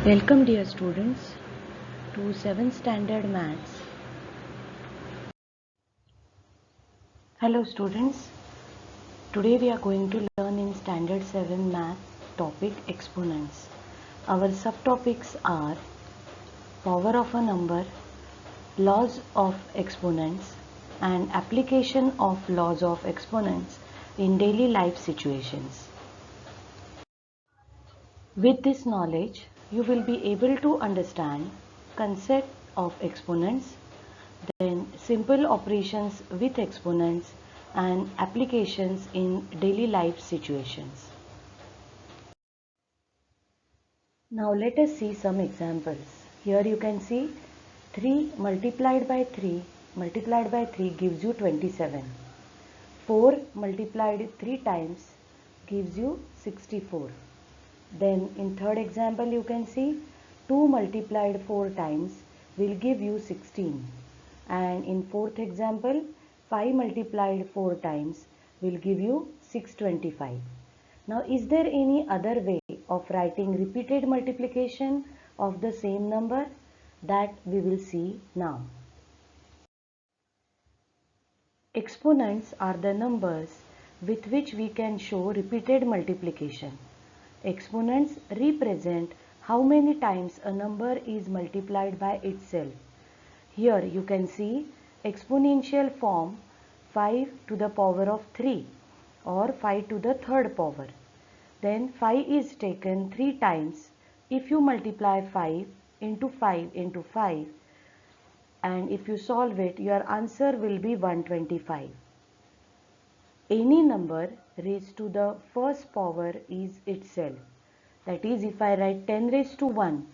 Welcome dear students to 7th standard maths. Hello students, today we are going to learn in standard 7 math topic exponents. Our subtopics are power of a number, laws of exponents and application of laws of exponents in daily life situations. With this knowledge, you will be able to understand concept of exponents, then simple operations with exponents and applications in daily life situations. Now let us see some examples. Here you can see 3 multiplied by 3 gives you 27. 4 multiplied 3 times gives you 64. Then in third example you can see 2 multiplied 4 times will give you 16. And in fourth example 5 multiplied 4 times will give you 625. Now is there any other way of writing repeated multiplication of the same number? That we will see now. Exponents are the numbers with which we can show repeated multiplication. Exponents represent how many times a number is multiplied by itself. Here you can see exponential form 5 to the power of 3 or 5 to the third power. Then 5 is taken 3 times. If you multiply 5 into 5 into 5 and if you solve it, your answer will be 125. Any number raised to the first power is itself. That is, if I write 10 raised to 1,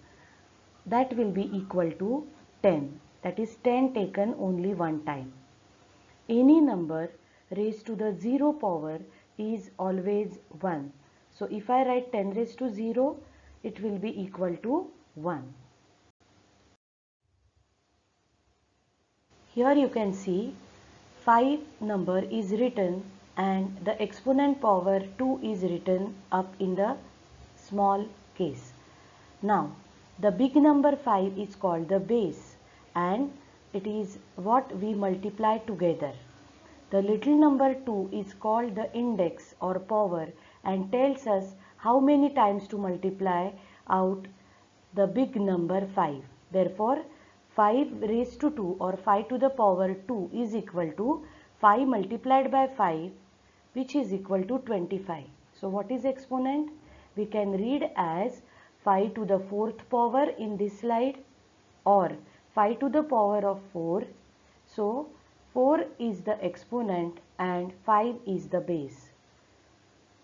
that will be equal to 10. That is 10 taken only one time. Any number raised to the 0 power is always 1. So if I write 10 raised to 0, it will be equal to 1. Here you can see 5 number is written and the exponent power 2 is written up in the small case. Now the big number 5 is called the base and it is what we multiply together. The little number 2 is called the index or power and tells us how many times to multiply out the big number 5. Therefore 5 raised to 2 or 5 to the power 2 is equal to 5 multiplied by 5, which is equal to 25. So what is exponent? We can read as 5 to the fourth power in this slide or 5 to the power of 4. So 4 is the exponent and 5 is the base.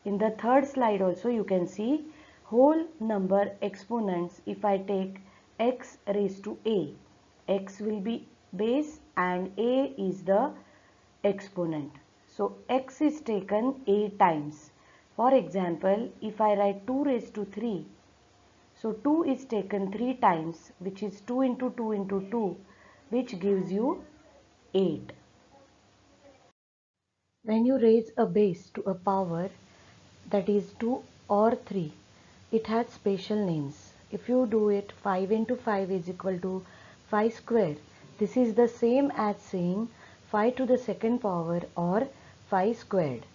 In the third slide also you can see whole number exponents. If I take x raised to a, x will be base and a is the exponent. So x is taken a times. For example, if I write 2 raised to 3, so 2 is taken 3 times, which is 2 into 2 into 2, which gives you 8. When you raise a base to a power, that is 2 or 3, it has special names. If you do it, 5 into 5 is equal to 5 square. This is the same as saying 5 to the second power or 5 squared.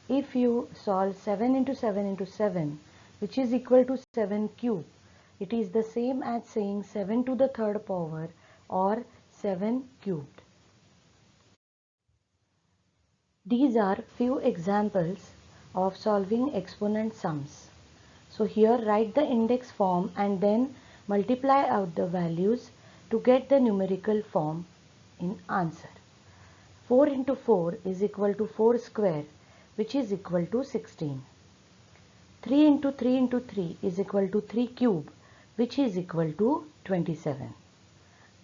If you solve 7 into 7 into 7, which is equal to 7 cube, it is the same as saying 7 to the third power or 7 cubed. These are few examples of solving exponent sums. So here write the index form and then multiply out the values to get the numerical form in answer. 4 into 4 is equal to 4 square, which is equal to 16. 3 into 3 into 3 is equal to 3 cube, which is equal to 27.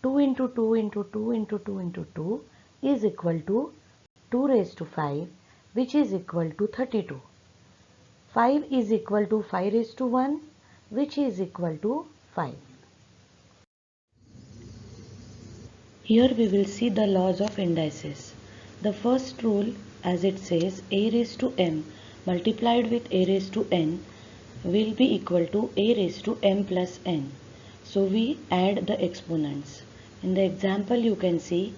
2 into 2 into 2 into 2 into 2 is equal to 2 raised to 5, which is equal to 32. 5 is equal to 5 raised to 1, which is equal to 5. Here we will see the laws of indices. The first rule, as it says, a raised to m multiplied with a raised to n will be equal to a raised to m plus n. So we add the exponents. In the example you can see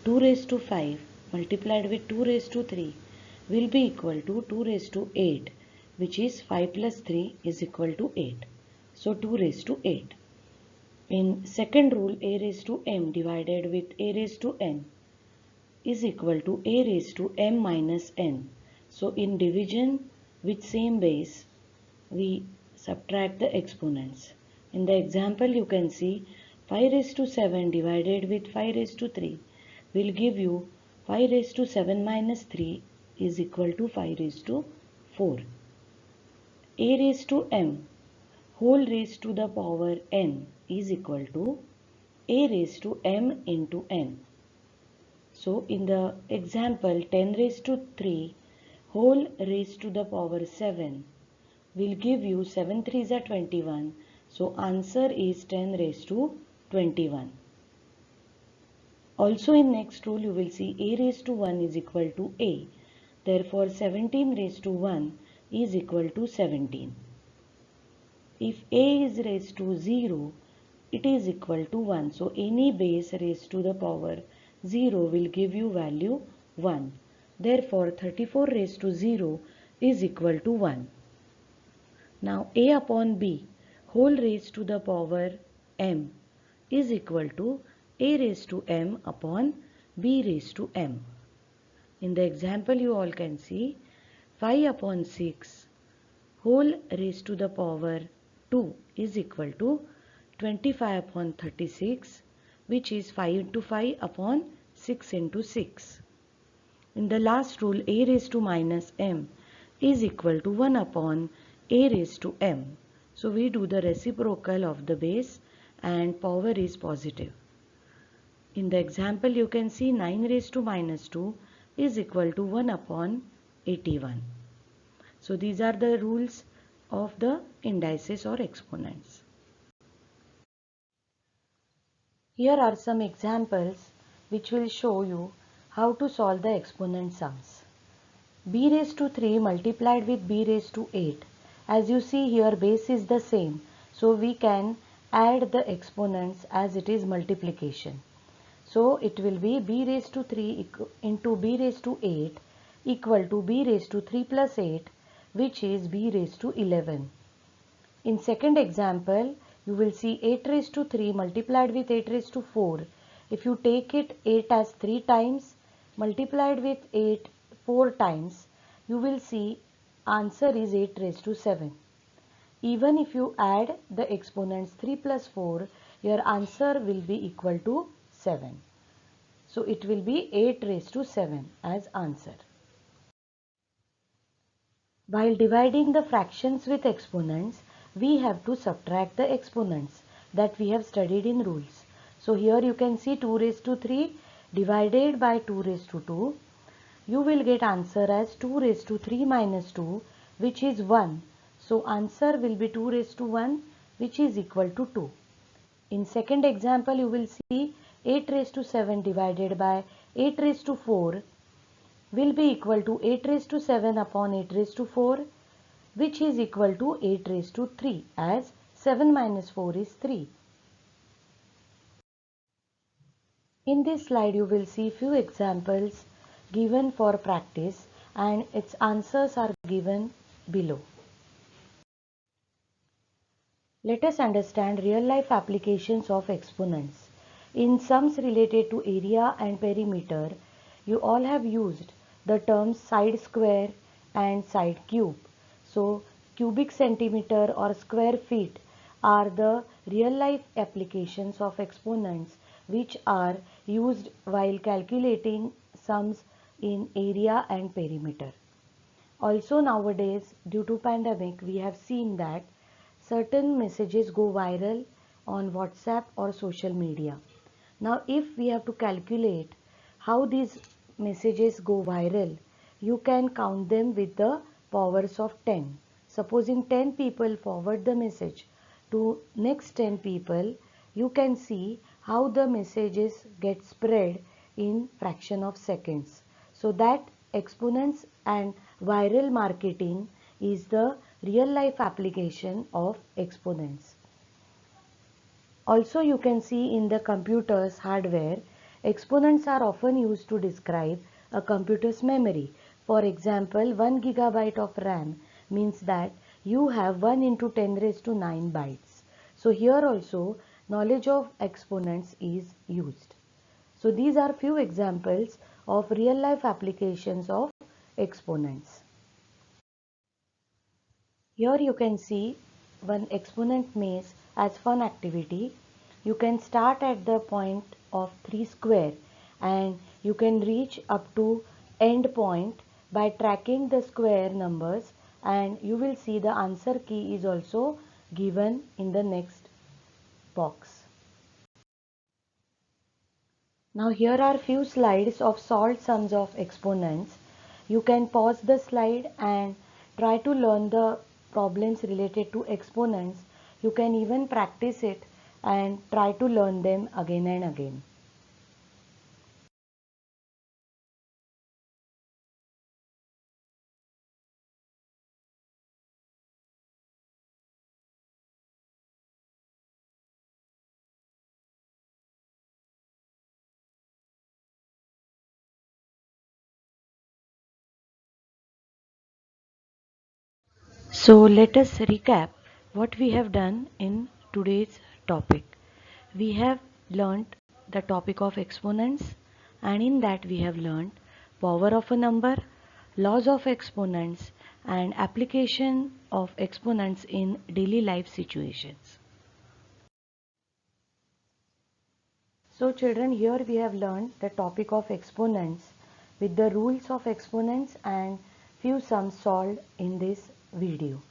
2 raised to 5 multiplied with 2 raised to 3 will be equal to 2 raised to 8, which is 5 plus 3 is equal to 8. So 2 raised to 8. In second rule, a raised to m divided with a raised to n is equal to a raised to m minus n. So in division with same base, we subtract the exponents. In the example you can see 5 raised to 7 divided with 5 raised to 3 will give you 5 raised to 7 minus 3 is equal to 5 raised to 4. A raised to m whole raised to the power n is equal to a raised to m into n. So in the example 10 raised to 3 whole raised to the power 7 will give you 7 3s are 21. So answer is 10 raised to 21. Also in next rule you will see a raised to 1 is equal to a. Therefore 17 raised to 1 is equal to 17. If a is raised to 0, it is equal to 1. So any base raised to the power 0 will give you value 1. Therefore 34 raised to 0 is equal to 1. Now a upon b whole raised to the power m is equal to a raised to m upon b raised to m. In the example you all can see 5 upon 6 whole raised to the power 2 is equal to 25 upon 36, which is 5 into 5 upon 6 into 6. In the last rule a raised to minus m is equal to 1 upon a raised to m. So we do the reciprocal of the base and power is positive. In the example you can see 9 raised to minus 2 is equal to 1 upon 81. So these are the rules of the indices or exponents. Here are some examples which will show you how to solve the exponent sums. B raised to 3 multiplied with B raised to 8. As you see here base is the same, so we can add the exponents as it is multiplication. So it will be B raised to 3 into B raised to 8 equal to B raised to 3 plus 8, which is B raised to 11. In second example, you will see 8 raised to 3 multiplied with 8 raised to 4. If you take it 8 as 3 times multiplied with 8 4 times, you will see answer is 8 raised to 7. Even if you add the exponents 3 plus 4, your answer will be equal to 7. So it will be 8 raised to 7 as answer. While dividing the fractions with exponents, we have to subtract the exponents that we have studied in rules. So here you can see 2 raised to 3 divided by 2 raised to 2. You will get answer as 2 raised to 3 minus 2, which is 1. So answer will be 2 raised to 1, which is equal to 2. In second example you will see 8 raised to 7 divided by 8 raised to 4 will be equal to 8 raised to 7 upon 8 raised to 4, which is equal to 8 raised to 3, as 7 minus 4 is 3. In this slide you will see few examples given for practice and its answers are given below. Let us understand real life applications of exponents. In sums related to area and perimeter, you all have used the terms side square and side cube. So cubic centimeter or square feet are the real life applications of exponents which are used while calculating sums in area and perimeter. Also nowadays, due to pandemic, we have seen that certain messages go viral on WhatsApp or social media. Now if we have to calculate how these messages go viral, you can count them with the powers of 10. Supposing 10 people forward the message to next 10 people, you can see how the messages get spread in fraction of seconds. So that exponents and viral marketing is the real life application of exponents. Also, you can see in the computer's hardware, exponents are often used to describe a computer's memory. For example, 1 gigabyte of RAM means that you have 1 into 10 raised to 9 bytes. So here also knowledge of exponents is used. So these are few examples of real life applications of exponents. Here you can see one exponent maze as fun activity. You can start at the point of 3 square and you can reach up to end point by tracking the square numbers, and you will see the answer key is also given in the next box. Now here are few slides of solved sums of exponents. You can pause the slide and try to learn the problems related to exponents. You can even practice it and try to learn them again and again. So let us recap what we have done in today's topic. We have learnt the topic of exponents, and in that we have learnt power of a number, laws of exponents, and application of exponents in daily life situations. So children, here we have learned the topic of exponents with the rules of exponents and few sums solved in this video.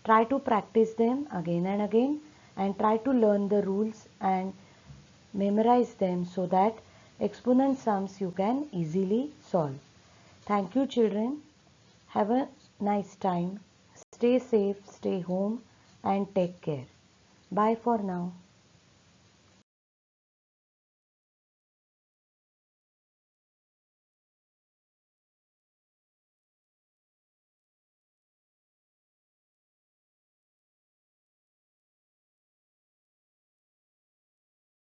Try to practice them again and again and try to learn the rules and memorize them so that exponent sums you can easily solve. Thank you children. Have a nice time. Stay safe, stay home and take care. Bye for now.